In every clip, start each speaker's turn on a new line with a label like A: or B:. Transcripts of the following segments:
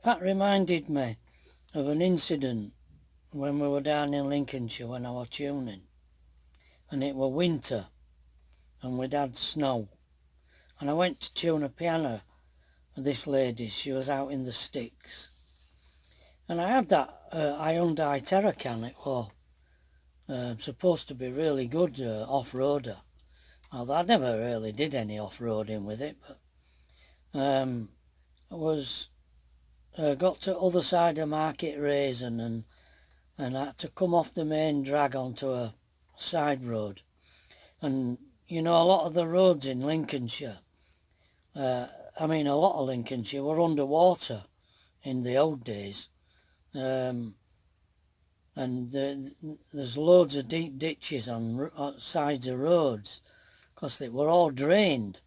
A: that reminded me of an incident when we were down in Lincolnshire when I was tuning, and it was winter and we'd had snow, and I went to tune a piano with this lady. She was out in the sticks, and I had that Hyundai Terracan. It was supposed to be really good off-roader, although I never really did any off-roading with it, but I was got to other side of Market Raisin and I had to come off the main drag onto a side road. And you know, a lot of the roads in Lincolnshire, I mean a lot of Lincolnshire were underwater in the old days, and there's loads of deep ditches on sides of roads because they were all drained.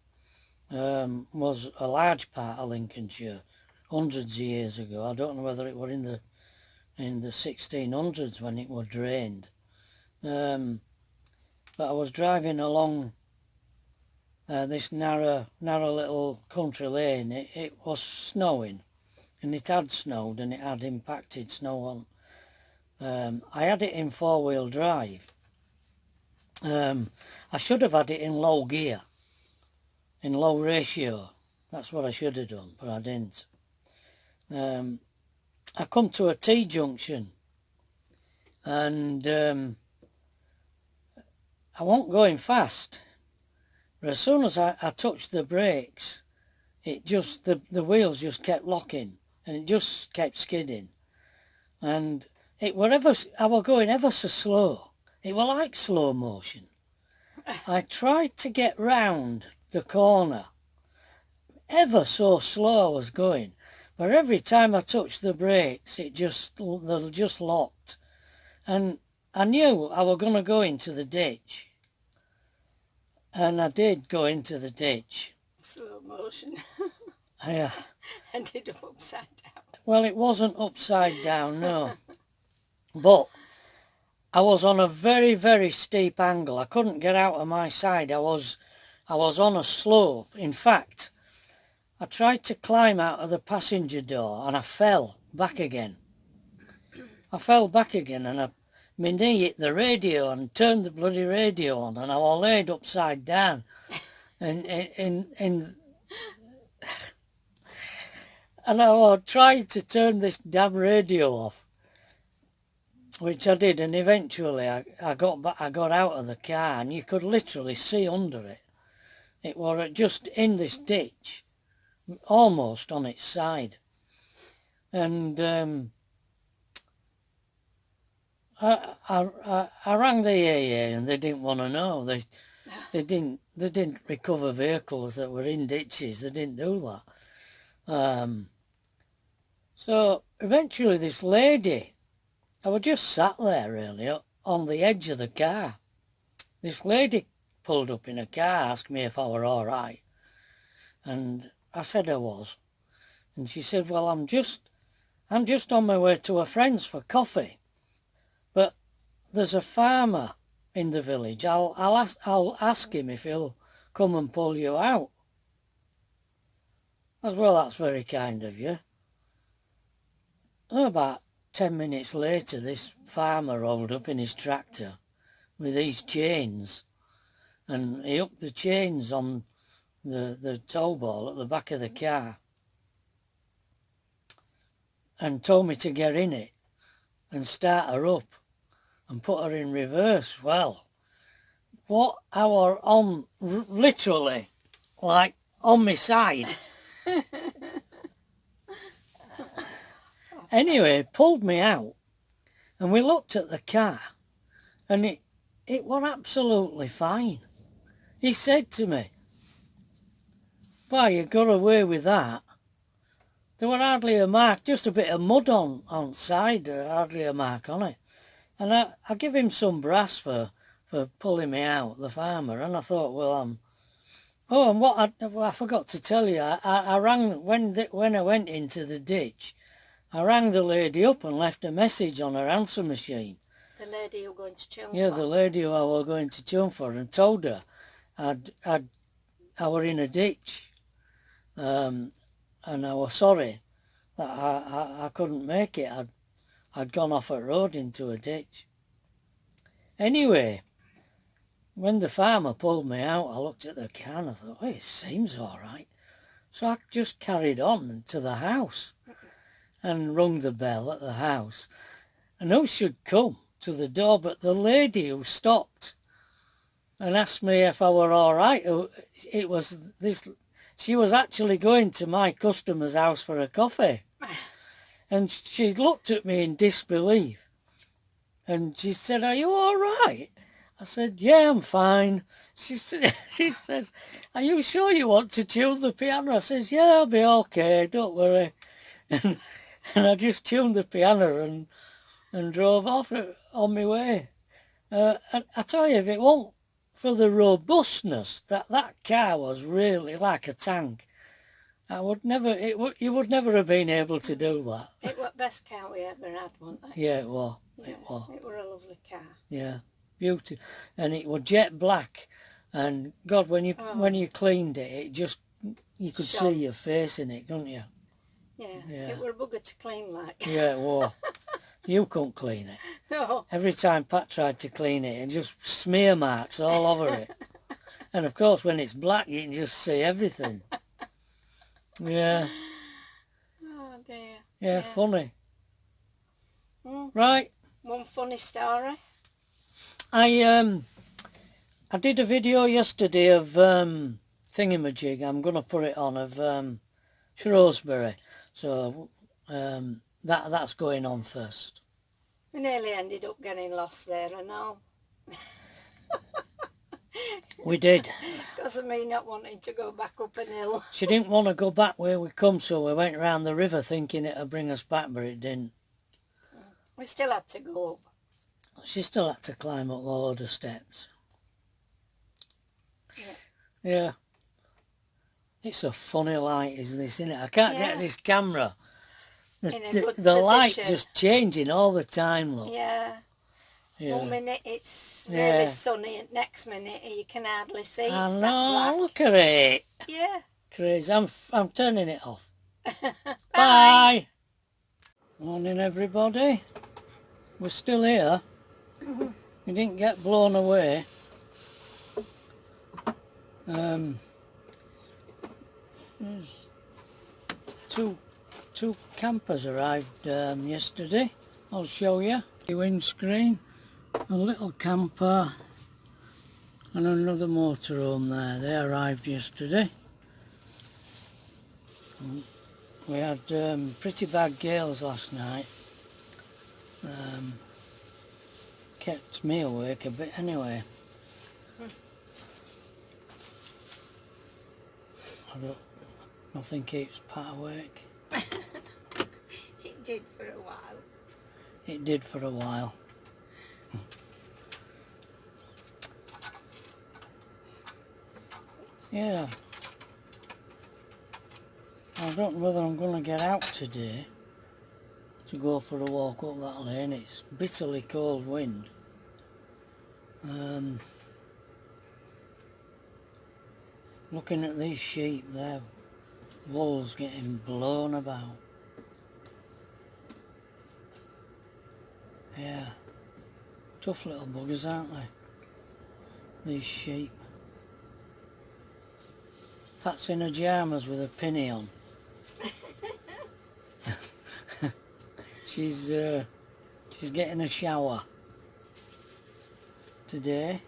A: Was a large part of Lincolnshire hundreds of years ago. I don't know whether it were in the 1600s when it was drained. But I was driving along this narrow little country lane. It was snowing, and it had snowed, and it had impacted snow on. I had it in four-wheel drive. I should have had it in low gear, in low ratio. That's what I should have done, but I didn't. I come to a T-junction, and I wasn't going fast, but as soon as I touched the brakes, it just, the wheels just kept locking, and it just kept skidding, and I was going ever so slow. It was like slow motion. I tried to get round the corner, ever so slow I was going, but every time I touched the brakes, they just locked, and I knew I was going to go into the ditch, and I did go into the ditch.
B: Slow motion.
A: Yeah.
B: Ended up upside down.
A: Well, it wasn't upside down, no. But I was on a very, very steep angle. I couldn't get out of my side. I was on a slope. In fact, I tried to climb out of the passenger door and I fell back again. And my knee hit the radio and turned the bloody radio on, and I was laid upside down. And I was trying to turn this damn radio off, which I did, and eventually I got out of the car, and you could literally see under it. It was just in this ditch, almost on its side. And I rang the AA, and they didn't want to know. They didn't recover vehicles that were in ditches. They didn't do that. So eventually this lady, I was just sat there really on the edge of the car. This lady pulled up in a car, asked me if I were all right, and I said I was. And she said, well, I'm just on my way to a friend's for coffee, but there's a farmer in the village. I'll ask him if he'll come and pull you out. I said, well, that's very kind of you. About 10 minutes later, this farmer rolled up in his tractor with these chains, and he hooked the chains on the tow ball at the back of the car and told me to get in it and start her up and put her in reverse. Well, what I were on, literally, like on my side. Anyway, pulled me out, and we looked at the car, and it was absolutely fine. He said to me, "Why, you got away with that. There were hardly a mark, just a bit of mud on side, hardly a mark on it." And I give him some brass for pulling me out, the farmer, and I thought, well, oh, and what I forgot to tell you, I rang, when I went into the ditch, I rang the lady up and left a message on her answer machine.
B: The lady you were going to tune for?
A: Yeah, the lady who I was going to tune for, and told her I were in a ditch, and I was sorry that I couldn't make it. I'd gone off a road into a ditch. Anyway, when the farmer pulled me out, I looked at the car and I thought, oh, it seems all right. So I just carried on to the house and rung the bell at the house. And who should come to the door but the lady who stopped and asked me if I were all right. It was this. She was actually going to my customer's house for a coffee. And she looked at me in disbelief. And she said, are you all right? I said, yeah, I'm fine. She says, are you sure you want to tune the piano? I says, yeah, I'll be okay, don't worry. And I just tuned the piano and drove off on my way. And I tell you, if it weren't for the robustness, that car was really like a tank. I would never, you would never have been able to do that.
B: It was the best car we ever had, wasn't it?
A: Yeah, it was.
B: Yeah,
A: it was.
B: It was a lovely car.
A: Yeah, beautiful. And it was jet black. And God, when you cleaned it, it just, you could see your face in it, couldn't you?
B: Yeah, it was a bugger to clean like.
A: Yeah, it was. You couldn't clean it.
B: No.
A: Every time Pat tried to clean it, and just smear marks all over it. And of course, when it's black, you can just see everything. Yeah.
B: Oh dear.
A: Yeah, funny.
B: Mm.
A: Right.
B: One funny story.
A: I did a video yesterday of thingamajig. I'm going to put it on of Shrewsbury. So that's going on first.
B: We nearly ended up getting lost there and all.
A: We did.
B: Because of me not wanting to go back up an hill.
A: She didn't want to go back where we come, so we went round the river thinking it'd bring us back, but it didn't.
B: We still had to go up.
A: She still had to climb up a load of steps.
B: Yeah.
A: Yeah. It's a funny light, isn't this, isn't it? I can't get this camera. The light just changing all the time, look.
B: Yeah.
A: Yeah.
B: 1 minute it's really sunny, and next minute you can hardly see. It's
A: I
B: that
A: know,
B: black.
A: look at it.
B: Yeah.
A: Crazy. I'm turning it off.
B: Bye.
A: Bye. Morning, everybody. We're still here. We didn't get blown away. There's two campers arrived yesterday. I'll show you. The windscreen, a little camper and another motorhome there. They arrived yesterday. We had pretty bad gales last night. Kept me awake a bit anyway. Nothing keeps Pat awake.
B: It did for a while.
A: It did for a while. Yeah. I don't know whether I'm going to get out today to go for a walk up that lane. It's bitterly cold wind. Looking at these sheep, their wool's getting blown about. Yeah, tough little buggers, aren't they? These sheep. Pat's in her pyjamas with a pinny on. She's getting a shower today.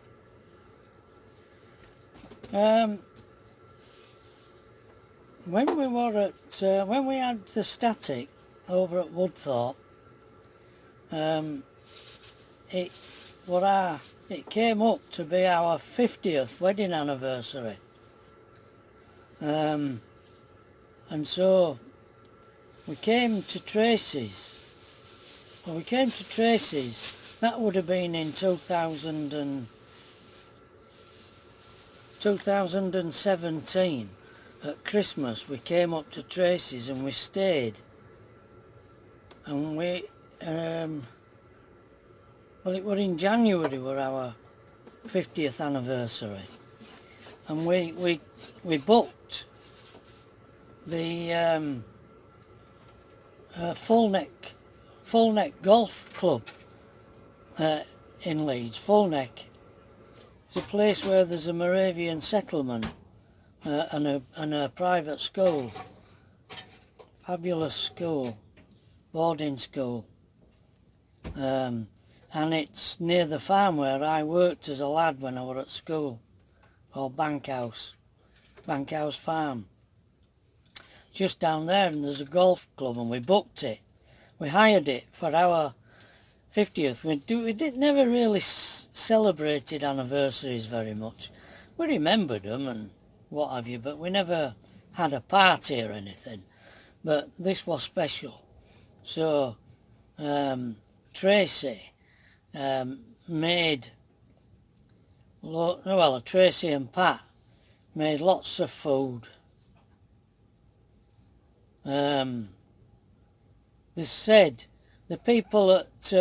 A: When we were at when we had the static over at Woodthorpe, it came up to be our 50th wedding anniversary, and so we came to Tracy's. Well, we came to Tracy's. That would have been in 2017 at Christmas. We came up to Tracy's and we stayed, and we well, it was in January were our 50th anniversary, and we booked the Full Neck Golf Club in Leeds. Full Neck. It's a place where there's a Moravian settlement and a private school. Fabulous school, boarding school. And it's near the farm where I worked as a lad when I was at school, called Bankhouse Farm. Just down there, and there's a golf club, and we booked it. We hired it for our 50th. We never really celebrated anniversaries very much. We remembered them and what have you, but we never had a party or anything. But this was special. So Tracy Tracy and Pat made lots of food. They said, the people at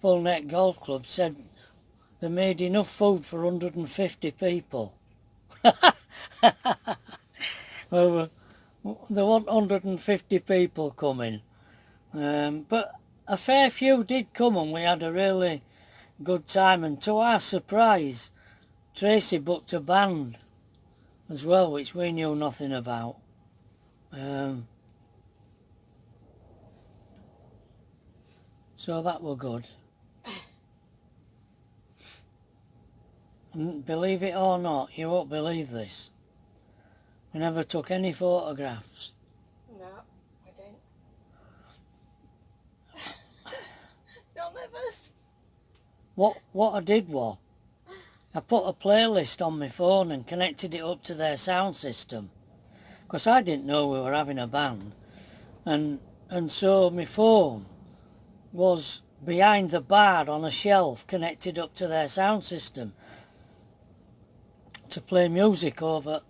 A: Full Neck Golf Club said they made enough food for 150 people. Well, there weren't 150 people coming. But a fair few did come, and we had a really good time. And to our surprise, Tracy booked a band as well, which we knew nothing about. So that were good. And believe it or not, you won't believe this. We never took any photographs.
B: No, we didn't. None of us.
A: What I did was, I put a playlist on my phone and connected it up to their sound system. Because I didn't know we were having a band. And so my phone was behind the bar on a shelf connected up to their sound system to play music over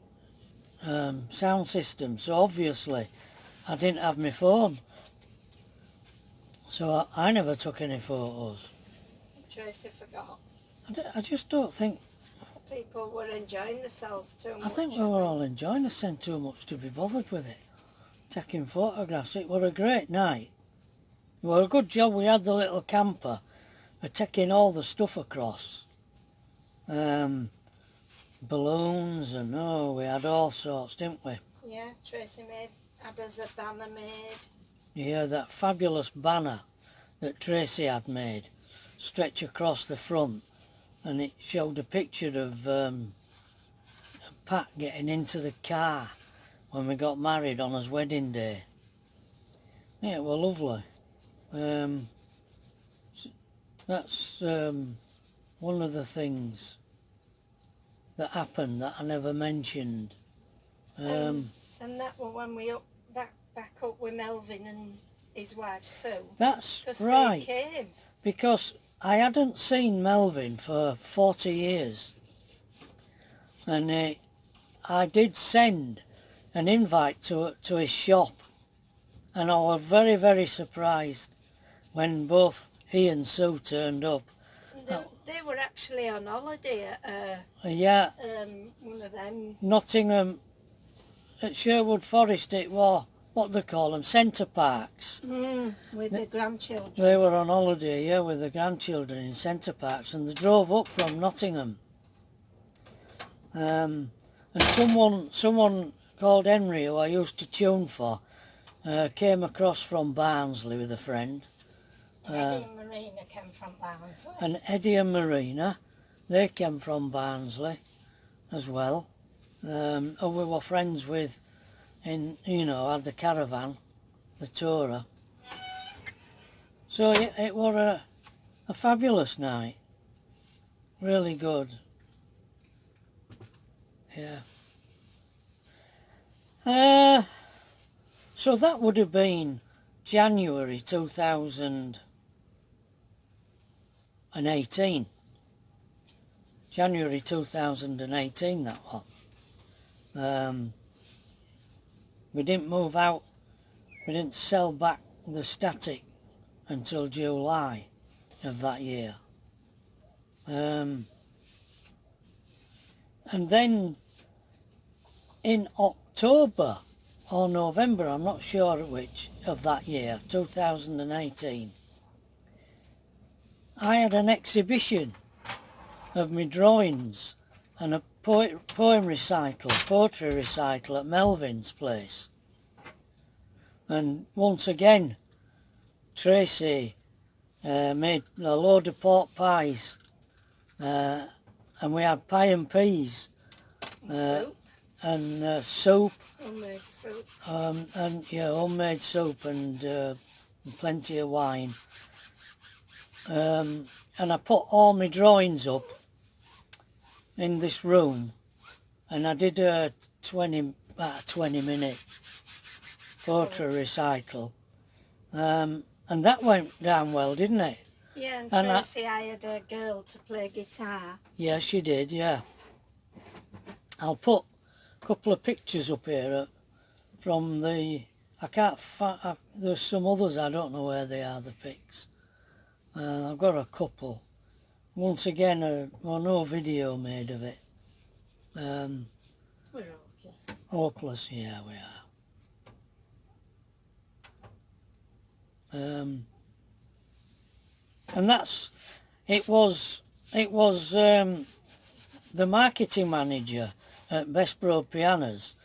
A: sound system. So obviously I didn't have my phone. So I never took any photos.
B: Tracy forgot.
A: I just don't think...
B: People were enjoying themselves too much.
A: I think we were all enjoying it too much to be bothered with it. Taking photographs. It was a great night. It was a good job we had the little camper for taking all the stuff across. Balloons and we had all sorts, didn't we?
B: Yeah, Tracy had us a banner made.
A: Yeah, that fabulous banner that Tracy had made, stretch across the front, and it showed a picture of Pat getting into the car when we got married on his wedding day. Yeah, it was lovely. That's one of the things that happened that I never mentioned.
B: And that was when we back up with Melvin and his wife Sue.
A: That's right.
B: They came.
A: Because I hadn't seen Melvin for 40 years. And I did send an invite to his shop. And I was very, very surprised when both he and Sue turned up.
B: They were actually on holiday at one of them.
A: Nottingham, at Sherwood Forest it was, what they call them, centre parks.
B: With the grandchildren.
A: They were on holiday, with the grandchildren in centre parks, and they drove up from Nottingham. And someone called Henry, who I used to tune for, came across from Barnsley with a friend.
B: Eddie and Marina came from Barnsley.
A: And Eddie and Marina, they came from Barnsley as well. Who we were friends with had the caravan, the tourer. So it was a fabulous night. Really good. Yeah. So that would have been January 2018. January 2018 that was. We didn't move out, we didn't sell back the static until July of that year. And then in October or November, I'm not sure which, of that year, 2018, I had an exhibition of my drawings and a poem recital, poetry recital at Melvin's place. And once again, Tracy made a load of pork pies, and we had pie and peas, and soup,
B: homemade soup,
A: and yeah, homemade soup, and plenty of wine. And I put all my drawings up in this room, and I did a 20-minute poetry recital, and that went down well, didn't it?
B: Yeah, and Tracy hired a girl to play guitar.
A: Yeah, she did, yeah. I'll put a couple of pictures up here from the... I can't find... There's some others, I don't know where they are, the pics. I've got a couple. Once again, no video made of it.
B: We're hopeless.
A: Hopeless, yeah, we are. And that's... It was the marketing manager at Besbrode Pianos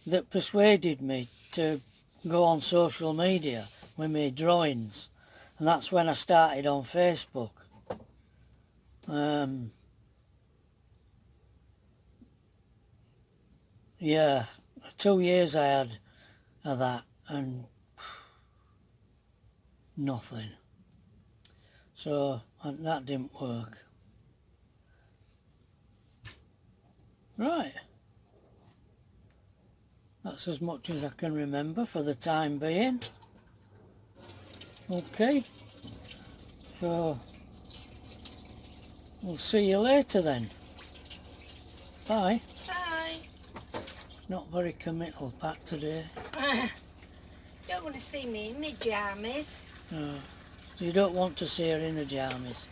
A: that persuaded me to go on social media with my drawings, and that's when I started on Facebook. Yeah, 2 years I had of that, and nothing. So that didn't work. Right. That's as much as I can remember for the time being. Okay. So we'll see you later then. Bye.
B: Bye.
A: Not very committal, Pat, today.
B: Don't want to see me in my jammies.
A: No. You don't want to see her in her jammies.